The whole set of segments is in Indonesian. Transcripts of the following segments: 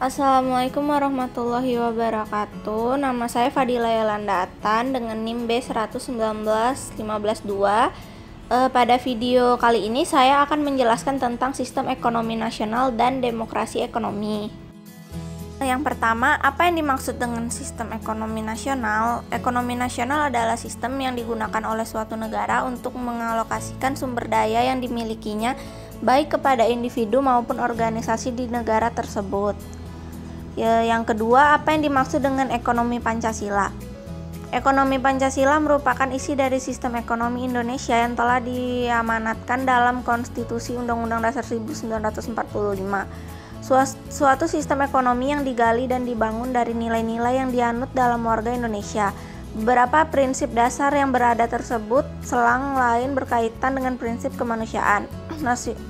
Assalamualaikum warahmatullahi wabarakatuh. Nama saya Fadila Yolanda Atan dengan NIM B119152. Pada video kali ini saya akan menjelaskan tentang sistem ekonomi nasional dan demokrasi ekonomi. Yang pertama, apa yang dimaksud dengan sistem ekonomi nasional? Ekonomi nasional adalah sistem yang digunakan oleh suatu negara untuk mengalokasikan sumber daya yang dimilikinya baik kepada individu maupun organisasi di negara tersebut. Yang kedua, apa yang dimaksud dengan ekonomi Pancasila? Ekonomi Pancasila merupakan isi dari sistem ekonomi Indonesia yang telah diamanatkan dalam Konstitusi Undang-Undang Dasar 1945. Suatu sistem ekonomi yang digali dan dibangun dari nilai-nilai yang dianut dalam warga Indonesia. Beberapa prinsip dasar yang berada tersebut selang lain berkaitan dengan prinsip kemanusiaan,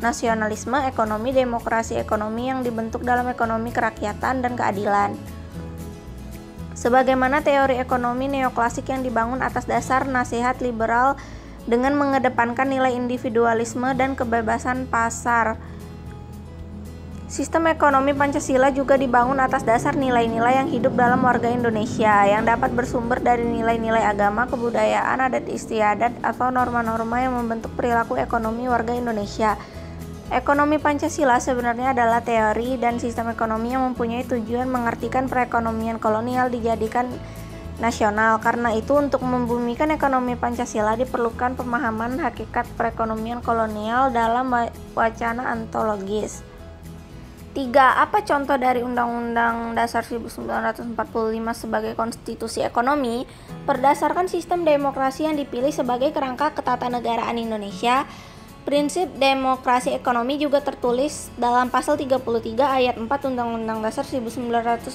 nasionalisme, ekonomi, demokrasi ekonomi yang dibentuk dalam ekonomi kerakyatan dan keadilan. Sebagaimana teori ekonomi neoklasik yang dibangun atas dasar nasihat liberal dengan mengedepankan nilai individualisme dan kebebasan pasar. Sistem ekonomi Pancasila juga dibangun atas dasar nilai-nilai yang hidup dalam warga Indonesia, yang dapat bersumber dari nilai-nilai agama, kebudayaan, adat istiadat, atau norma-norma yang membentuk perilaku ekonomi warga Indonesia. Ekonomi Pancasila sebenarnya adalah teori dan sistem ekonomi yang mempunyai tujuan mengartikan perekonomian kolonial dijadikan nasional. Karena itu, untuk membumikan ekonomi Pancasila diperlukan pemahaman hakikat perekonomian kolonial dalam wacana ontologis. 3. Apa contoh dari Undang-Undang Dasar 1945 sebagai konstitusi ekonomi? Berdasarkan sistem demokrasi yang dipilih sebagai kerangka ketatanegaraan Indonesia, prinsip demokrasi ekonomi juga tertulis dalam pasal 33 ayat 4 Undang-Undang Dasar 1945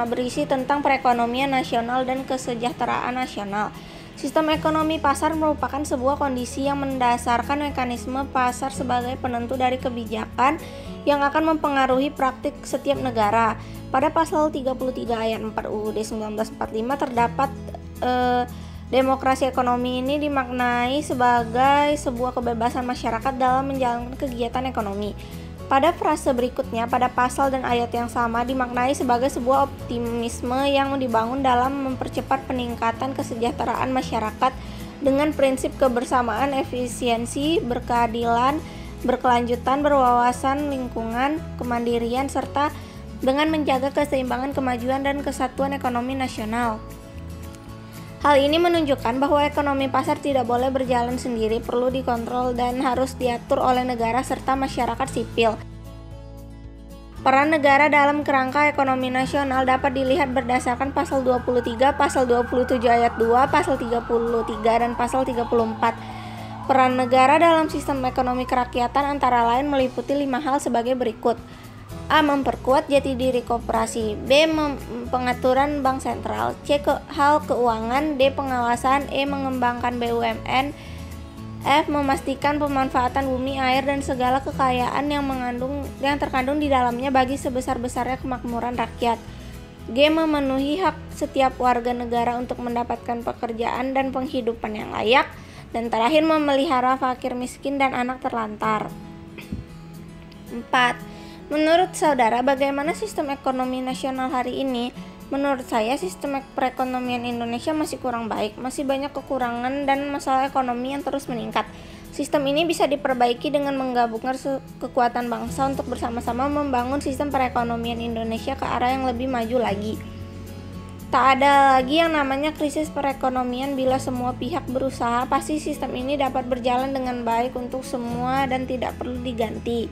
berisi tentang perekonomian nasional dan kesejahteraan nasional. Sistem ekonomi pasar merupakan sebuah kondisi yang mendasarkan mekanisme pasar sebagai penentu dari kebijakan yang akan mempengaruhi praktik setiap negara. Pada pasal 33 ayat 4 UUD 1945 terdapat demokrasi ekonomi ini dimaknai sebagai sebuah kebebasan masyarakat dalam menjalankan kegiatan ekonomi. Pada frase berikutnya, pada pasal dan ayat yang sama dimaknai sebagai sebuah optimisme yang dibangun dalam mempercepat peningkatan kesejahteraan masyarakat dengan prinsip kebersamaan, efisiensi, berkeadilan, berkelanjutan, berwawasan lingkungan, kemandirian, serta dengan menjaga keseimbangan, kemajuan, dan kesatuan ekonomi nasional. Hal ini menunjukkan bahwa ekonomi pasar tidak boleh berjalan sendiri, perlu dikontrol dan harus diatur oleh negara serta masyarakat sipil. Peran negara dalam kerangka ekonomi nasional dapat dilihat berdasarkan pasal 23, pasal 27 ayat 2, pasal 33, dan pasal 34. Peran negara dalam sistem ekonomi kerakyatan antara lain meliputi 5 hal sebagai berikut. A. Memperkuat jati diri koperasi. B. Pengaturan bank sentral. C. Hal keuangan. D. Pengawasan. E. Mengembangkan BUMN. F. Memastikan pemanfaatan bumi, air, dan segala kekayaan yang terkandung di dalamnya bagi sebesar-besarnya kemakmuran rakyat. G. Memenuhi hak setiap warga negara untuk mendapatkan pekerjaan dan penghidupan yang layak. Dan terakhir, memelihara fakir miskin dan anak terlantar. 4. Menurut saudara, bagaimana sistem ekonomi nasional hari ini? Menurut saya, sistem perekonomian Indonesia masih kurang baik, masih banyak kekurangan dan masalah ekonomi yang terus meningkat. Sistem ini bisa diperbaiki dengan menggabungkan kekuatan bangsa untuk bersama-sama membangun sistem perekonomian Indonesia ke arah yang lebih maju lagi. Tak ada lagi yang namanya krisis perekonomian bila semua pihak berusaha, pasti sistem ini dapat berjalan dengan baik untuk semua dan tidak perlu diganti.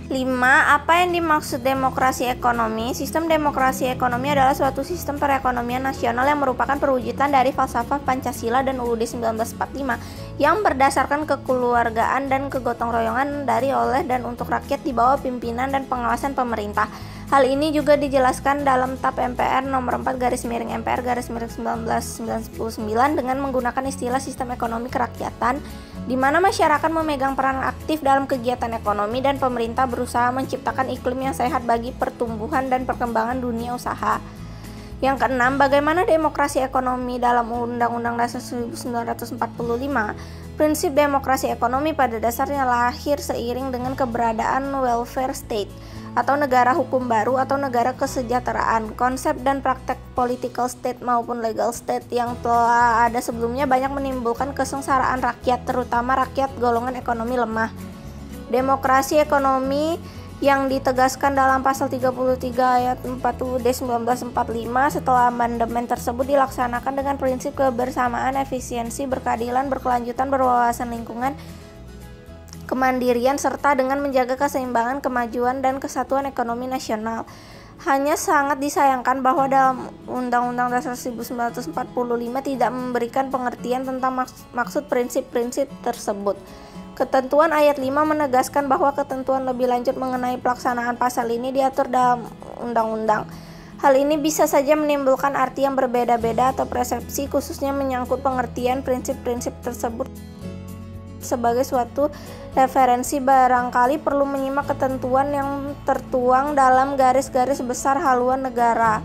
5. Apa yang dimaksud demokrasi ekonomi? Sistem demokrasi ekonomi adalah suatu sistem perekonomian nasional yang merupakan perwujudan dari falsafah Pancasila dan UUD 1945 yang berdasarkan kekeluargaan dan kegotong royongan dari, oleh, dan untuk rakyat di bawah pimpinan dan pengawasan pemerintah. Hal ini juga dijelaskan dalam TAP MPR nomor 4/MPR/1999 dengan menggunakan istilah sistem ekonomi kerakyatan, di mana masyarakat memegang peran aktif dalam kegiatan ekonomi dan pemerintah berusaha menciptakan iklim yang sehat bagi pertumbuhan dan perkembangan dunia usaha. Yang keenam, bagaimana demokrasi ekonomi dalam Undang-Undang Dasar 1945? Prinsip demokrasi ekonomi pada dasarnya lahir seiring dengan keberadaan welfare state atau negara hukum baru atau negara kesejahteraan. Konsep dan praktek political state maupun legal state yang telah ada sebelumnya banyak menimbulkan kesengsaraan rakyat, terutama rakyat golongan ekonomi lemah. Demokrasi ekonomi yang ditegaskan dalam pasal 33 ayat 4 UUD 1945 setelah amandemen tersebut dilaksanakan dengan prinsip kebersamaan, efisiensi, berkeadilan, berkelanjutan, berwawasan lingkungan, kemandirian, serta dengan menjaga keseimbangan, kemajuan, dan kesatuan ekonomi nasional. Hanya sangat disayangkan bahwa dalam Undang-Undang Dasar 1945 tidak memberikan pengertian tentang maksud prinsip-prinsip tersebut. Ketentuan ayat 5 menegaskan bahwa ketentuan lebih lanjut mengenai pelaksanaan pasal ini diatur dalam undang-undang. Hal ini bisa saja menimbulkan arti yang berbeda-beda atau persepsi, khususnya menyangkut pengertian prinsip-prinsip tersebut sebagai suatu referensi. Barangkali perlu menyimak ketentuan yang tertuang dalam garis-garis besar haluan negara,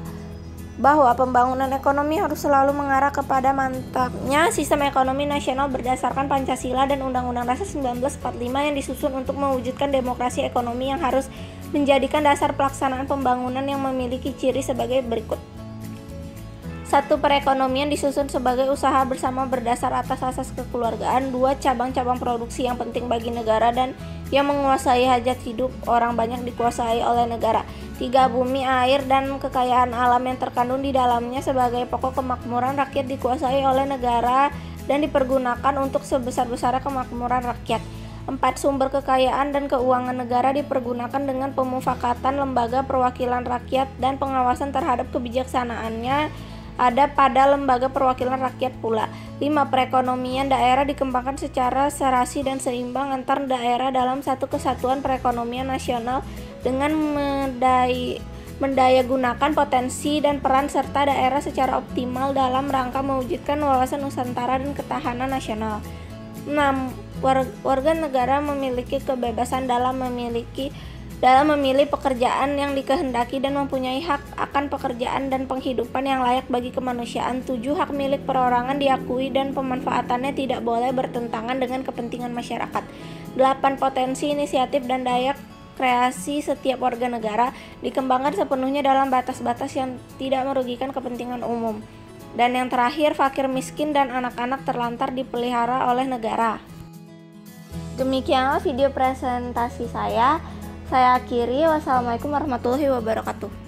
bahwa pembangunan ekonomi harus selalu mengarah kepada mantapnya sistem ekonomi nasional berdasarkan Pancasila dan Undang-Undang Dasar 1945 yang disusun untuk mewujudkan demokrasi ekonomi yang harus menjadikan dasar pelaksanaan pembangunan yang memiliki ciri sebagai berikut. 1. Perekonomian disusun sebagai usaha bersama berdasar atas asas kekeluargaan. 2. Cabang-cabang produksi yang penting bagi negara dan yang menguasai hajat hidup orang banyak dikuasai oleh negara. 3. Bumi, air, dan kekayaan alam yang terkandung di dalamnya sebagai pokok kemakmuran rakyat dikuasai oleh negara dan dipergunakan untuk sebesar-besarnya kemakmuran rakyat. 4. Sumber kekayaan dan keuangan negara dipergunakan dengan pemufakatan lembaga perwakilan rakyat dan pengawasan terhadap kebijaksanaannya ada pada lembaga perwakilan rakyat pula. 5. Perekonomian daerah dikembangkan secara serasi dan seimbang antar daerah dalam satu kesatuan perekonomian nasional dengan mendayagunakan potensi dan peran serta daerah secara optimal dalam rangka mewujudkan wawasan Nusantara dan ketahanan nasional. 6. Warga negara memiliki kebebasan dalam memilih pekerjaan yang dikehendaki dan mempunyai hak akan pekerjaan dan penghidupan yang layak bagi kemanusiaan. 7. Hak milik perorangan diakui dan pemanfaatannya tidak boleh bertentangan dengan kepentingan masyarakat. 8. Potensi, inisiatif, dan daya kreasi setiap warga negara dikembangkan sepenuhnya dalam batas-batas yang tidak merugikan kepentingan umum. Dan yang terakhir, fakir, miskin, dan anak-anak terlantar dipelihara oleh negara. Demikianlah video presentasi saya. Saya akhiri. Wassalamualaikum warahmatullahi wabarakatuh.